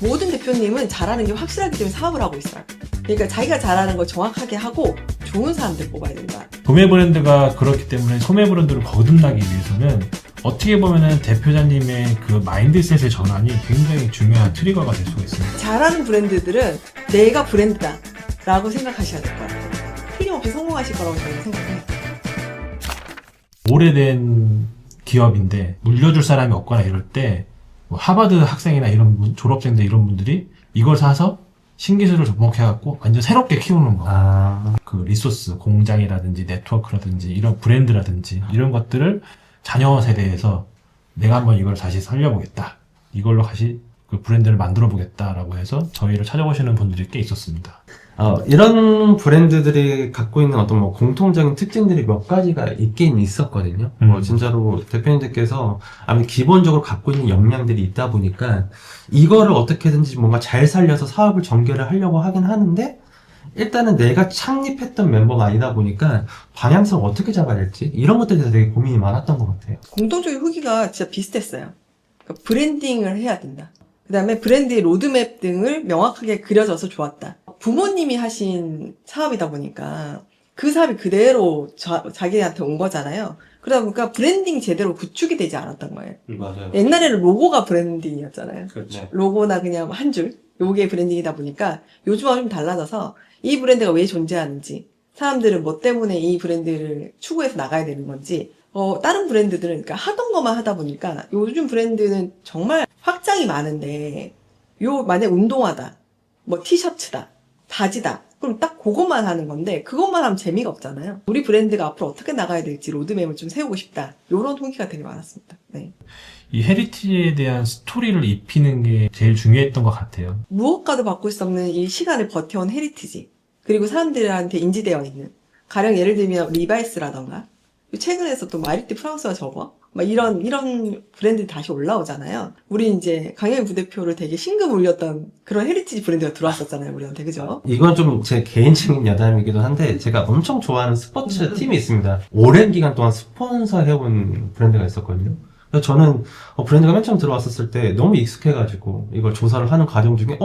모든 대표님은 잘하는 게 확실하기 때문에 사업을 하고 있어요. 그러니까 자기가 잘하는 걸 정확하게 하고 좋은 사람들 뽑아야 된다. 도매 브랜드가 그렇기 때문에 소매 브랜드를 거듭나기 위해서는 어떻게 보면은 대표자님의 그 마인드셋의 전환이 굉장히 중요한 트리거가 될 수가 있습니다. 잘하는 브랜드들은 내가 브랜드다 라고 생각하셔야 될 것 같아요. 틀림없이 성공하실 거라고 저는 생각해요. 오래된 기업인데 물려줄 사람이 없거나 이럴 때 뭐 하버드 학생이나 이런 졸업생들 이런 분들이 이걸 사서 신기술을 접목해갖고 완전 새롭게 키우는 거. 그 리소스, 공장이라든지 네트워크라든지 이런 브랜드라든지 이런 것들을 자녀 세대에서 내가 한번 이걸 다시 살려보겠다. 이걸로 다시 그 브랜드를 만들어 보겠다라고 해서 저희를 찾아오시는 분들이 꽤 있었습니다. 이런 브랜드들이 갖고 있는 어떤 뭐 공통적인 특징들이 몇 가지가 있긴 있었거든요. 뭐 진짜로 대표님들께서 아무래도 기본적으로 갖고 있는 역량들이 있다 보니까 이거를 어떻게든지 뭔가 잘 살려서 사업을 전개를 하려고 하긴 하는데 일단은 내가 창립했던 멤버가 아니다 보니까 방향성을 어떻게 잡아야 될지 이런 것들에 대해서 되게 고민이 많았던 것 같아요. 공통적인 후기가 진짜 비슷했어요. 그러니까 브랜딩을 해야 된다. 그 다음에 브랜드의 로드맵 등을 명확하게 그려져서 좋았다. 부모님이 하신 사업이다 보니까 그 사업이 그대로 자기한테 온 거잖아요. 그러다 보니까 브랜딩 제대로 구축이 되지 않았던 거예요. 맞아요. 옛날에는 로고가 브랜딩이었잖아요. 그렇죠. 로고나 그냥 한 줄, 요게 브랜딩이다 보니까 요즘하고 좀 달라져서 이 브랜드가 왜 존재하는지, 사람들은 뭐 때문에 이 브랜드를 추구해서 나가야 되는 건지, 다른 브랜드들은 그러니까 하던 것만 하다 보니까 요즘 브랜드는 정말 확장이 많은데, 만약 운동화다, 뭐 티셔츠다, 바지다. 그럼 딱 그것만 하는 건데 그것만 하면 재미가 없잖아요. 우리 브랜드가 앞으로 어떻게 나가야 될지 로드맵을 좀 세우고 싶다. 이런 후기가 되게 많았습니다. 네. 이 헤리티지에 대한 스토리를 입히는 게 제일 중요했던 것 같아요. 무엇과도 바꿀 수 없는 이 시간을 버텨온 헤리티지. 그리고 사람들한테 인지되어 있는. 가령 예를 들면 리바이스라던가 최근에 있었던 마리띠 프랑스와 저거 막 이런 브랜드 다시 올라오잖아요. 우리 이제 강영희 부대표를 되게 신금 울렸던 그런 헤리티지 브랜드가 들어왔었잖아요, 우리한테. 그죠? 이건 좀 제 개인적인 여담이기도 한데 제가 엄청 좋아하는 스포츠 팀이 있습니다. 오랜 기간 동안 스폰서 해온 브랜드가 있었거든요. 그래서 저는 브랜드가 맨 처음 들어왔었을 때 너무 익숙해가지고 이걸 조사를 하는 과정 중에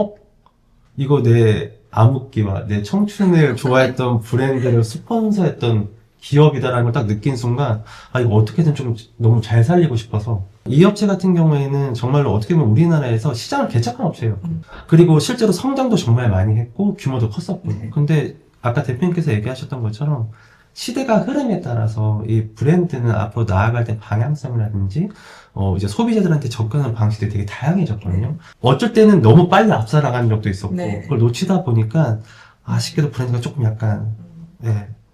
이거 내 암흑기와 내 청춘을 좋아했던 브랜드를 스폰서했던 기업이다라는 걸 딱 느낀 순간 이거 어떻게든 좀 너무 잘 살리고 싶어서 이 업체 같은 경우에는 정말로 어떻게 보면 우리나라에서 시장을 개척한 업체예요. 그리고 실제로 성장도 정말 많이 했고 규모도 컸었고 근데 아까 대표님께서 얘기하셨던 것처럼 시대가 흐름에 따라서 이 브랜드는 앞으로 나아갈 때 방향성이라든지 이제 소비자들한테 접근하는 방식들이 되게 다양해졌거든요. 어쩔 때는 너무 빨리 앞서나가는 적도 있었고 네. 그걸 놓치다 보니까 아쉽게도 브랜드가 조금 약간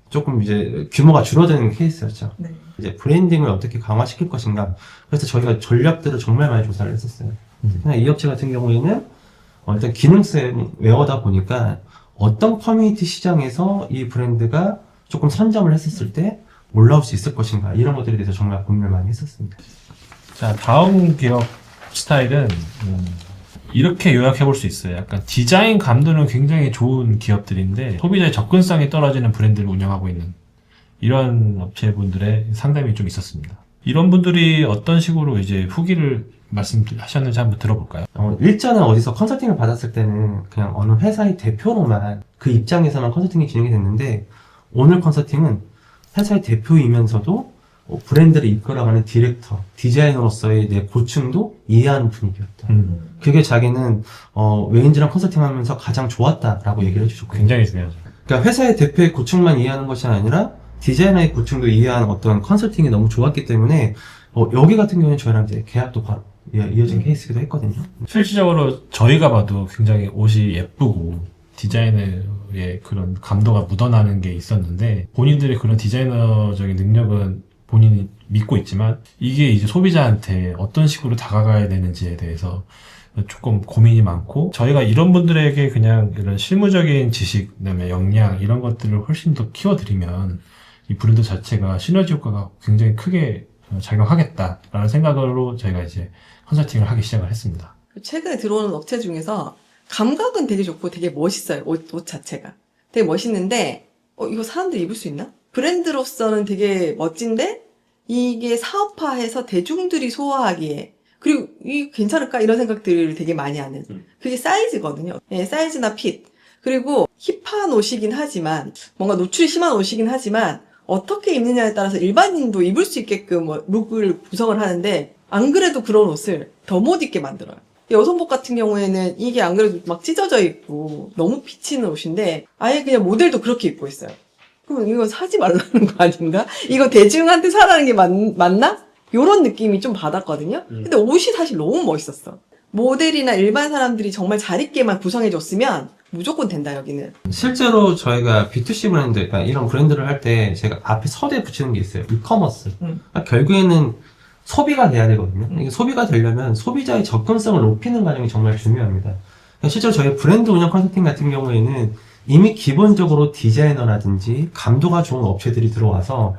조금 이제 규모가 줄어드는 케이스였죠. 네. 이제 브랜딩을 어떻게 강화시킬 것인가. 그래서 저희가 전략들을 정말 많이 조사를 했었어요. 그냥 이 업체 같은 경우에는 일단 기능성 웨어다 보니까 어떤 커뮤니티 시장에서 이 브랜드가 조금 선점을 했었을 때 올라올 수 있을 것인가. 이런 것들에 대해서 정말 고민을 많이 했었습니다. 자, 다음 기업 스타일은 이렇게 요약해 볼 수 있어요. 약간 디자인 감도는 굉장히 좋은 기업들인데 소비자의 접근성이 떨어지는 브랜드를 운영하고 있는 이런 업체분들의 상담이 좀 있었습니다. 이런 분들이 어떤 식으로 이제 후기를 말씀하셨는지 한번 들어볼까요? 일전에 어디서 컨설팅을 받았을 때는 그냥 어느 회사의 대표로만 그 입장에서만 컨설팅이 진행이 됐는데 오늘 컨설팅은 회사의 대표이면서도 브랜드를 이끌어가는 디렉터, 디자이너로서의 내 고충도 이해하는 분위기였다. 그게 자기는 웨인즈랑 컨설팅하면서 가장 좋았다라고 얘기를 해주셨고 굉장히 중요하죠. 그러니까 회사의 대표의 고충만 이해하는 것이 아니라 디자이너의 고충도 이해하는 어떤 컨설팅이 너무 좋았기 때문에 여기 같은 경우는 저희랑 이제 계약도 바로 이어진 케이스기도 했거든요. 실질적으로 저희가 봐도 굉장히 옷이 예쁘고 디자이너의 그런 감도가 묻어나는 게 있었는데 본인들의 그런 디자이너적인 능력은 본인이 믿고 있지만 이게 이제 소비자한테 어떤 식으로 다가가야 되는지에 대해서 조금 고민이 많고 저희가 이런 분들에게 그냥 이런 실무적인 지식, 그다음에 역량 이런 것들을 훨씬 더 키워드리면 이 브랜드 자체가 시너지 효과가 굉장히 크게 작용하겠다라는 생각으로 저희가 이제 컨설팅을 하기 시작을 했습니다. 최근에 들어오는 업체 중에서 감각은 되게 좋고 되게 멋있어요. 옷 자체가. 되게 멋있는데, 이거 사람들이 입을 수 있나? 브랜드로서는 되게 멋진데, 이게 사업화해서 대중들이 소화하기에 그리고 이 괜찮을까? 이런 생각들을 되게 많이 하는. 그게 사이즈거든요. 예, 사이즈나 핏. 그리고 힙한 옷이긴 하지만, 뭔가 노출이 심한 옷이긴 하지만, 어떻게 입느냐에 따라서 일반인도 입을 수 있게끔 뭐 룩을 구성을 하는데, 안 그래도 그런 옷을 더 못 입게 만들어요. 여성복 같은 경우에는 이게 안 그래도 막 찢어져 있고, 너무 비치는 옷인데, 아예 그냥 모델도 그렇게 입고 있어요. 그럼 이거 사지 말라는 거 아닌가? 이거 대중한테 사라는 게 맞나? 요런 느낌이 좀 받았거든요. 근데 옷이 사실 너무 멋있었어. 모델이나 일반 사람들이 정말 잘 입게만 구성해줬으면 무조건 된다, 여기는. 실제로 저희가 B2C 브랜드, 그러니까 이런 브랜드를 할 때 제가 앞에 서두에 붙이는 게 있어요. 이커머스. 그러니까 결국에는 소비가 돼야 되거든요. 이게 소비가 되려면 소비자의 접근성을 높이는 과정이 정말 중요합니다. 그러니까 실제로 저희 브랜드 운영 컨설팅 같은 경우에는 이미 기본적으로 디자이너라든지 감도가 좋은 업체들이 들어와서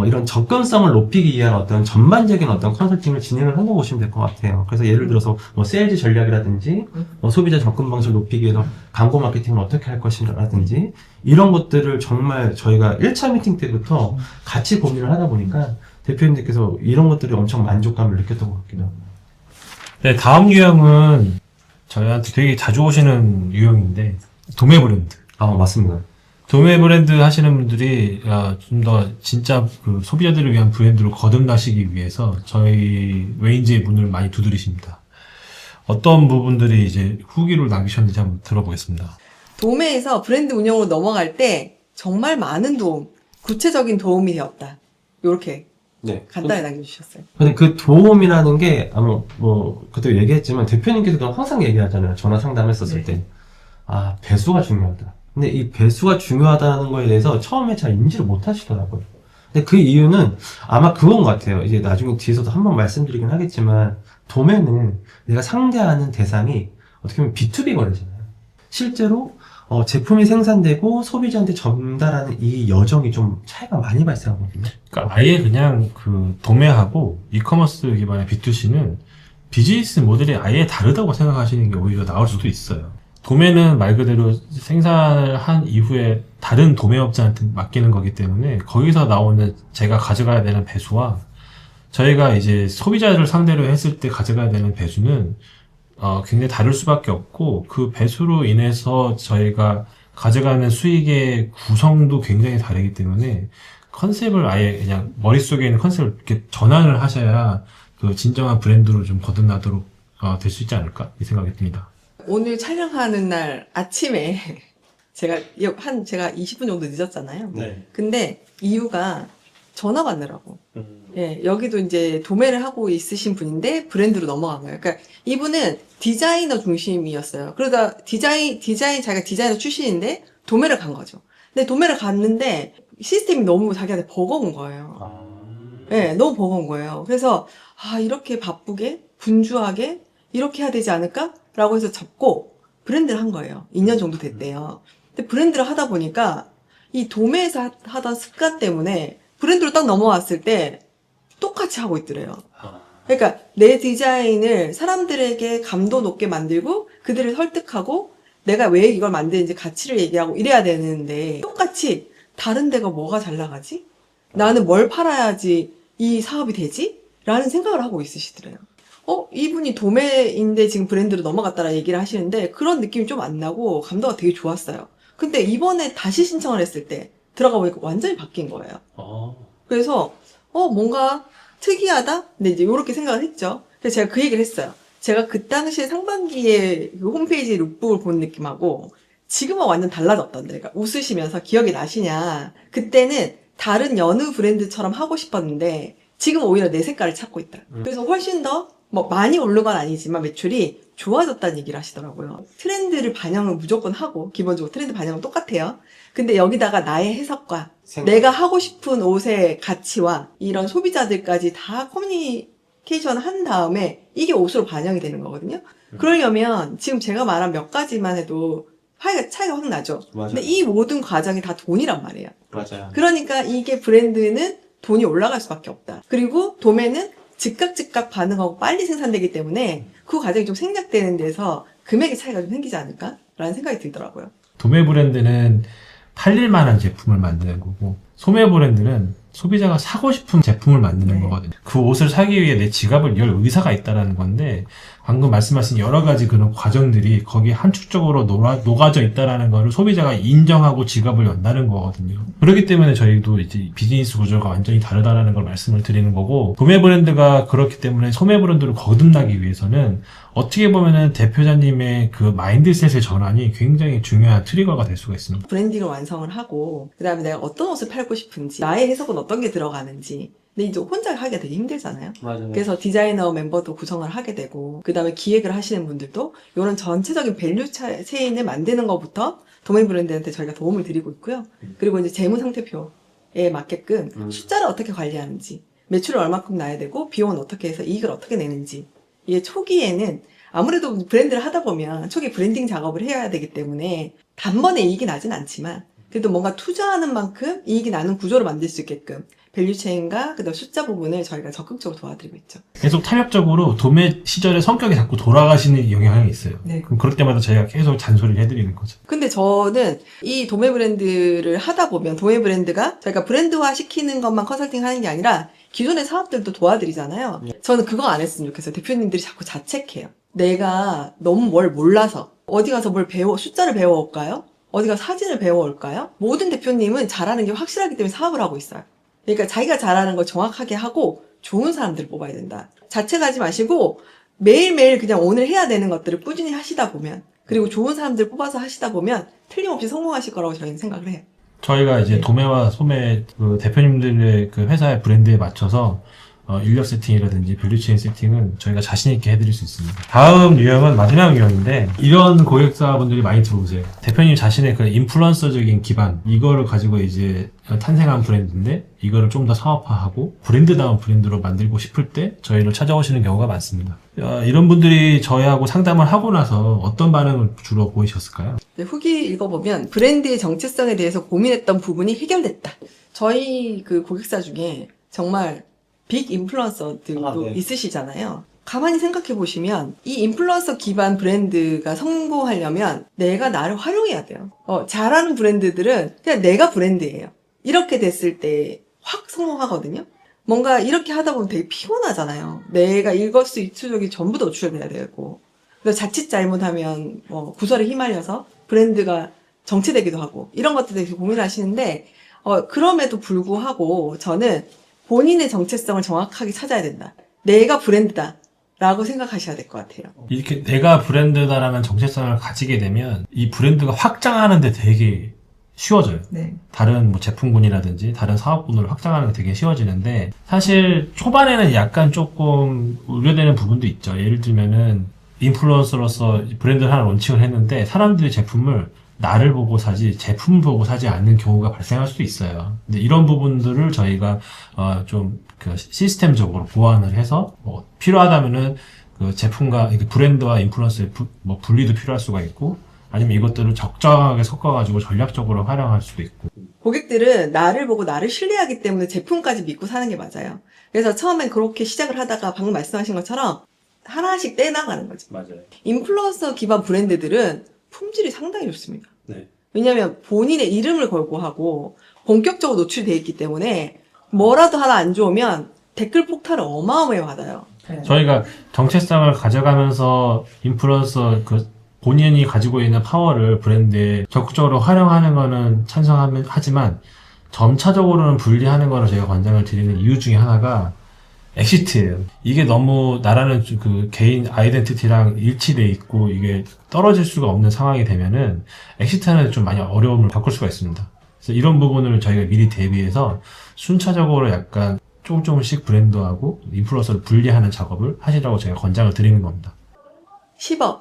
이런 접근성을 높이기 위한 어떤 전반적인 어떤 컨설팅을 진행을 한다고 보시면 될 것 같아요. 그래서 예를 들어서 뭐 세일즈 전략이라든지 뭐 소비자 접근 방식을 높이기 위해서 광고 마케팅을 어떻게 할 것이라든지 이런 것들을 정말 저희가 1차 미팅 때부터 같이 고민을 하다 보니까 대표님들께서 이런 것들이 엄청 만족감을 느꼈던 것 같기도 합니다. 네, 다음 유형은 저희한테 되게 자주 오시는 유형인데 도매 브랜드. 아, 맞습니다. 도매 브랜드 하시는 분들이 좀 더 진짜 그 소비자들을 위한 브랜드로 거듭나시기 위해서 저희 웨인즈의 문을 많이 두드리십니다. 어떤 부분들이 이제 후기를 남기셨는지 한번 들어보겠습니다. 도매에서 브랜드 운영으로 넘어갈 때 정말 많은 도움, 구체적인 도움이 되었다. 요렇게 네. 간단히 남겨주셨어요. 근데 그 도움이라는 게 아마 뭐 그때 얘기했지만 대표님께서도 항상 얘기하잖아요. 전화 상담했었을 때. 아, 배수가 중요하다. 근데 이 배수가 중요하다는 거에 대해서 처음에 잘 인지를 못 하시더라고요. 근데 그 이유는 아마 그건 것 같아요. 이제 나중에 뒤에서도 한번 말씀드리긴 하겠지만, 도매는 내가 상대하는 대상이 어떻게 보면 B2B 거래잖아요. 실제로 제품이 생산되고 소비자한테 전달하는 이 여정이 좀 차이가 많이 발생하거든요. 그러니까 아예 그냥 그 도매하고 이커머스 기반의 B2C는 비즈니스 모델이 아예 다르다고 생각하시는 게 오히려 나을 수도 있어요. 도매는 말 그대로 생산을 한 이후에 다른 도매업자한테 맡기는 거기 때문에 거기서 나오는 제가 가져가야 되는 배수와 저희가 이제 소비자를 상대로 했을 때 가져가야 되는 배수는 굉장히 다를 수밖에 없고 그 배수로 인해서 저희가 가져가는 수익의 구성도 굉장히 다르기 때문에 컨셉을 아예 그냥 머릿속에 있는 컨셉을 이렇게 전환을 하셔야 그 진정한 브랜드로 좀 거듭나도록 될 수 있지 않을까 이 생각이 듭니다. 오늘 촬영하는 날 아침에 제가 20분 정도 늦었잖아요. 네. 근데 이유가 전화 받느라고. 예, 여기도 이제 도매를 하고 있으신 분인데 브랜드로 넘어간 거예요. 그러니까 이분은 디자이너 중심이었어요. 그러다 자기가 디자이너 출신인데 도매를 간 거죠. 근데 도매를 갔는데 시스템이 너무 자기한테 버거운 거예요. 예, 너무 버거운 거예요. 그래서 이렇게 바쁘게 분주하게 이렇게 해야 되지 않을까? 라고 해서 잡고 브랜드를 한 거예요. 2년 정도 됐대요. 근데 브랜드를 하다 보니까 이 도매에서 하던 습관 때문에 브랜드로 딱 넘어왔을 때 똑같이 하고 있더래요. 그러니까 내 디자인을 사람들에게 감도 높게 만들고 그들을 설득하고 내가 왜 이걸 만드는지 가치를 얘기하고 이래야 되는데 똑같이 다른 데가 뭐가 잘 나가지? 나는 뭘 팔아야지 이 사업이 되지? 라는 생각을 하고 있으시더래요. 이분이 도매인데 지금 브랜드로 넘어갔다라 얘기를 하시는데 그런 느낌이 좀 안 나고 감도가 되게 좋았어요. 근데 이번에 다시 신청을 했을 때 들어가 보니까 완전히 바뀐 거예요. 그래서 뭔가 특이하다? 근데 이제 이렇게 생각을 했죠. 그래서 제가 그 얘기를 했어요. 제가 그 당시에 상반기에 그 홈페이지 룩북을 본 느낌하고 지금은 완전 달라졌던데. 그러니까 웃으시면서 기억이 나시냐. 그때는 다른 여느 브랜드처럼 하고 싶었는데 지금 오히려 내 색깔을 찾고 있다. 그래서 훨씬 더 많이 오른 건 아니지만 매출이 좋아졌다는 얘기를 하시더라고요. 트렌드를 반영을 무조건 하고 기본적으로 트렌드 반영은 똑같아요. 근데 여기다가 나의 해석과 내가 하고 싶은 옷의 가치와 이런 소비자들까지 다 커뮤니케이션 한 다음에 이게 옷으로 반영이 되는 거거든요. 그러려면 지금 제가 말한 몇 가지만 해도 차이가 확 나죠. 맞아요. 근데 이 모든 과정이 다 돈이란 말이에요. 맞아요. 그러니까 이게 브랜드는 돈이 올라갈 수밖에 없다. 그리고 도매는 즉각 반응하고 빨리 생산되기 때문에 그 과정이 좀 생략되는 데서 금액의 차이가 좀 생기지 않을까라는 생각이 들더라고요. 도매 브랜드는 팔릴 만한 제품을 만드는 거고 소매 브랜드는 소비자가 사고 싶은 제품을 만드는 네. 거거든요. 그 옷을 사기 위해 내 지갑을 열 의사가 있다라는 건데 방금 말씀하신 여러 가지 그런 과정들이 거기에 함축적으로 녹아져 있다라는 거를 소비자가 인정하고 지갑을 연다는 거거든요. 그렇기 때문에 저희도 이제 비즈니스 구조가 완전히 다르다라는 걸 말씀을 드리는 거고, 도매 브랜드가 그렇기 때문에 소매 브랜드를 거듭나기 위해서는 어떻게 보면은 대표자님의 그 마인드셋의 전환이 굉장히 중요한 트리거가 될 수가 있습니다. 브랜딩을 완성을 하고 그다음에 내가 어떤 옷을 팔고 싶은지, 나의 해석은 어떤 게 들어가는지. 근데 이제 혼자 하기가 되게 힘들잖아요. 맞아요. 그래서 디자이너 멤버도 구성을 하게 되고, 그 다음에 기획을 하시는 분들도 이런 전체적인 밸류 체인을 만드는 것부터 도메인 브랜드한테 저희가 도움을 드리고 있고요. 그리고 이제 재무 상태표에 맞게끔 숫자를 어떻게 관리하는지, 매출을 얼마큼 나야 되고 비용은 어떻게 해서 이익을 어떻게 내는지. 이게 초기에는 아무래도 브랜드를 하다 보면 초기 브랜딩 작업을 해야 되기 때문에 단번에 이익이 나진 않지만 그래도 뭔가 투자하는 만큼 이익이 나는 구조를 만들 수 있게끔 밸류체인과 그다음 숫자 부분을 저희가 적극적으로 도와드리고 있죠. 계속 탄력적으로 도매 시절의 성격이 자꾸 돌아가시는 영향이 있어요. 네. 그럼 그럴 때마다 저희가 계속 잔소리를 해드리는 거죠. 근데 저는 이 도매 브랜드를 하다 보면 도매 브랜드가 저희가 브랜드화 시키는 것만 컨설팅 하는 게 아니라 기존의 사업들도 도와드리잖아요. 저는 그거 안 했으면 좋겠어요. 대표님들이 자꾸 자책해요. 내가 너무 뭘 몰라서 어디 가서 뭘 숫자를 배워올까요? 어디 가서 사진을 배워올까요? 모든 대표님은 잘하는 게 확실하기 때문에 사업을 하고 있어요. 그러니까 자기가 잘하는 걸 정확하게 하고 좋은 사람들을 뽑아야 된다. 자책하지 마시고 매일매일 그냥 오늘 해야 되는 것들을 꾸준히 하시다 보면, 그리고 좋은 사람들 뽑아서 하시다 보면 틀림없이 성공하실 거라고 저희는 생각을 해요. 저희가 이제 도매와 소매 그 대표님들의 그 회사의 브랜드에 맞춰서 인력 세팅이라든지 밸류체인 세팅은 저희가 자신있게 해드릴 수 있습니다. 다음 유형은 마지막 유형인데, 이런 고객사분들이 많이 들어오세요. 대표님 자신의 그 인플루언서적인 기반, 이거를 가지고 이제 탄생한 브랜드인데 이거를 좀 더 사업화하고 브랜드다운 브랜드로 만들고 싶을 때 저희를 찾아오시는 경우가 많습니다. 이런 분들이 저희하고 상담을 하고 나서 어떤 반응을 주로 보이셨을까요? 후기 읽어보면 브랜드의 정체성에 대해서 고민했던 부분이 해결됐다. 저희 그 고객사 중에 정말 빅 인플루언서들도 네. 있으시잖아요. 가만히 생각해 보시면 이 인플루언서 기반 브랜드가 성공하려면 내가 나를 활용해야 돼요. 잘하는 브랜드들은 그냥 내가 브랜드예요. 이렇게 됐을 때 확 성공하거든요. 뭔가 이렇게 하다 보면 되게 피곤하잖아요. 내가 일거수일투족이 전부 다 노출돼야 되고, 그래서 자칫 잘못하면 구설에 휘말려서 브랜드가 정체되기도 하고, 이런 것들에 대해서 고민하시는데, 그럼에도 불구하고 저는 본인의 정체성을 정확하게 찾아야 된다. 내가 브랜드다 라고 생각하셔야 될 것 같아요. 이렇게 내가 브랜드다라는 정체성을 가지게 되면 이 브랜드가 확장하는데 되게 쉬워져요. 네. 다른 뭐 제품군이라든지 다른 사업군으로 확장하는 게 되게 쉬워지는데, 사실 초반에는 약간 조금 우려되는 부분도 있죠. 예를 들면은 인플루언서로서 브랜드를 하나 론칭을 했는데 사람들이 제품을 나를 보고 사지 제품을 보고 사지 않는 경우가 발생할 수도 있어요. 근데 이런 부분들을 저희가 좀 그 시스템적으로 보완을 해서 필요하다면은 그 제품과 브랜드와 인플루언서의 분리도 필요할 수가 있고, 아니면 이것들을 적정하게 섞어가지고 전략적으로 활용할 수도 있고. 고객들은 나를 보고 나를 신뢰하기 때문에 제품까지 믿고 사는 게 맞아요. 그래서 처음엔 그렇게 시작을 하다가 방금 말씀하신 것처럼 하나씩 떼나가는 거죠. 맞아요. 인플루언서 기반 브랜드들은 품질이 상당히 좋습니다. 네. 왜냐하면 본인의 이름을 걸고 하고 본격적으로 노출되어 있기 때문에 뭐라도 하나 안 좋으면 댓글 폭탄을 어마어마하게 받아요. 저희가 정체성을 가져가면서 인플루언서 본인이 가지고 있는 파워를 브랜드에 적극적으로 활용하는 거는 찬성하지만 점차적으로는 분리하는 거를 저희가 권장을 드리는 이유 중에 하나가 엑시트예요. 이게 너무 나라는 그 개인 아이덴티티랑 일치돼 있고 이게 떨어질 수가 없는 상황이 되면은 엑시트하는 좀 많이 어려움을 겪을 수가 있습니다. 그래서 이런 부분을 저희가 미리 대비해서 순차적으로 약간 조금씩 브랜드하고 인플루언서를 분리하는 작업을 하시라고 제가 권장을 드리는 겁니다. 10억,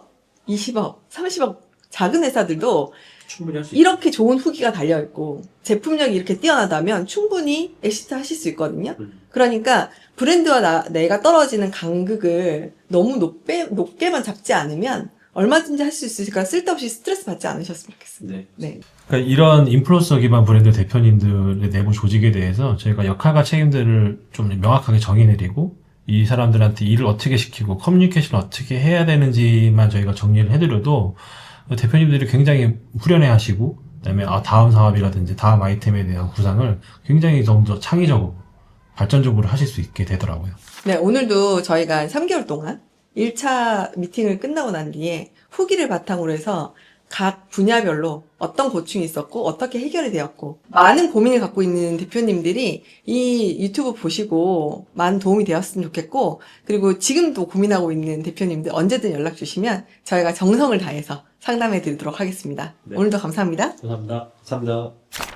20억, 30억 작은 회사들도 충분히 할 수 이렇게 좋은 후기가 달려있고 제품력이 이렇게 뛰어나다면 충분히 엑시트 하실 수 있거든요. 그러니까 브랜드와 내가 떨어지는 간극을 너무 높게만 잡지 않으면 얼마든지 할 수 있으니까 쓸데없이 스트레스 받지 않으셨으면 좋겠습니다. 네. 네. 그러니까 이런 인플루언서 기반 브랜드 대표님들의 내부 조직에 대해서 저희가 역할과 책임들을 좀 명확하게 정의내리고, 이 사람들한테 일을 어떻게 시키고 커뮤니케이션을 어떻게 해야 되는지만 저희가 정리를 해드려도 대표님들이 굉장히 후련해하시고 그다음에 다음 사업이라든지 다음 아이템에 대한 구상을 굉장히 좀 더 창의적으로 발전적으로 하실 수 있게 되더라고요. 네, 오늘도 저희가 3개월 동안 1차 미팅을 끝나고 난 뒤에 후기를 바탕으로 해서 각 분야별로 어떤 고충이 있었고 어떻게 해결이 되었고 많은 고민을 갖고 있는 대표님들이 이 유튜브 보시고 많은 도움이 되었으면 좋겠고 그리고 지금도 고민하고 있는 대표님들 언제든 연락 주시면 저희가 정성을 다해서 상담해 드리도록 하겠습니다. 네. 오늘도 감사합니다. 감사합니다. 감사합니다.